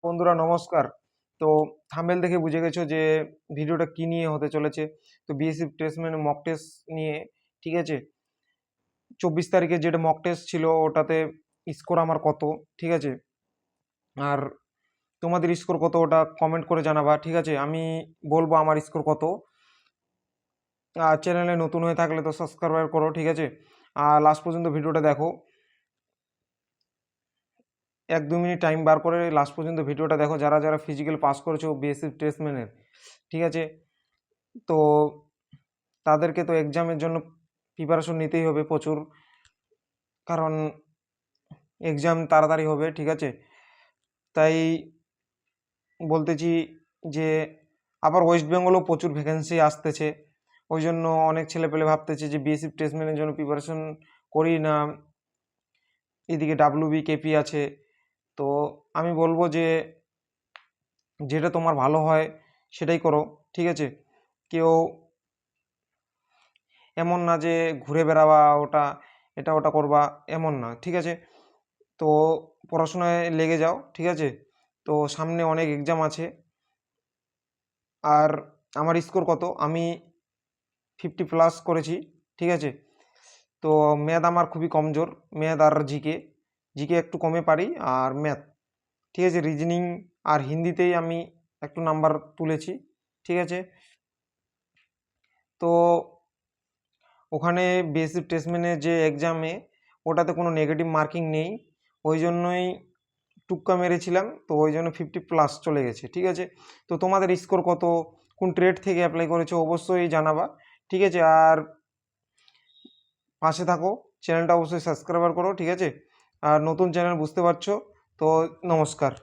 বন্ধুরা নমস্কার। তো থাম্বনেল দেখে বুঝে গেছো যে ভিডিওটা কি নিয়ে হতে চলেছে। তো বিএসসি টেস্ট মানে মক টেস্ট নিয়ে, ঠিক আছে। 24 তারিখে যেটা মক টেস্ট ছিল ওটাতে স্কোর আমার কত, ঠিক আছে। আর তোমাদের স্কোর কত ওটা কমেন্ট করে জানাবা, ঠিক আছে। আমি বলবো আমার স্কোর কত। আর চ্যানেলে নতুন হয়ে থাকলে তো সাবস্ক্রাইব করো, ঠিক আছে। আর লাস্ট পর্যন্ত ভিডিওটা দেখো, 1-2 মিনিট টাইম বার করে লাস্ট পর্যন্ত ভিডিওটা দেখো, যারা যারা ফিজিক্যাল পাস করেছো বিএসসি টেস্ট ম্যানের, ঠিক আছে। তো তাদেরকে তো এক্সামের জন্য প্রিপারেশন নিতেই হবে প্রচুর, কারণ এক্সাম তাড়াতাড়ি হবে, ঠিক আছে। তাই বলতেছি যে আবার ওয়েস্ট বেঙ্গলও প্রচুর ভ্যাকেন্সি আসতেছে। ওই জন্য অনেক ছেলেপেলে ভাবতেছে যে বিএসসি টেস্টম্যানের জন্য প্রিপারেশন করি না, এদিকে ডাব্লিউবি কেপি আছে। তো আমি বলবো যে যেটা তোমার ভালো হয় সেটাই করো, ঠিক আছে। কেউ এমন না যে ঘুরে বেড়াবা, এটা ওটা করবা, এমন না, ঠিক আছে। তো পড়াশোনায় লেগে যাও, ঠিক আছে। তো সামনে অনেক এক্সাম আছে। আর আমার স্কোর কত, আমি 50+ করেছি, ঠিক আছে। তো ম্যাথ আমার খুবই কমজোর, ম্যাথ আর জিকে, জিকে একটু কমে পারি, আর ম্যাথ, ঠিক আছে। রিজনিং আর হিন্দিতেই আমি একটু নাম্বার তুলেছি, ঠিক আছে। তো ওখানে বেসিক টেস্টম্যানের যে এক্সামে ওটাতে কোনো নেগেটিভ মার্কিং নেই, ওই জন্যই টুক্কা মেরেছিলাম, তো ওই জন্য 50+ চলে গেছে, ঠিক আছে। তো তোমাদের স্কোর কত, কোন ট্রেড থেকে অ্যাপ্লাই করেছো অবশ্যই জানাবা, ঠিক আছে। আর পাশে থাকো, চ্যানেলটা অবশ্যই সাবস্ক্রাইব করো, ঠিক আছে। আর নতুন চ্যানেল বুঝতে পারছো। তো নমস্কার।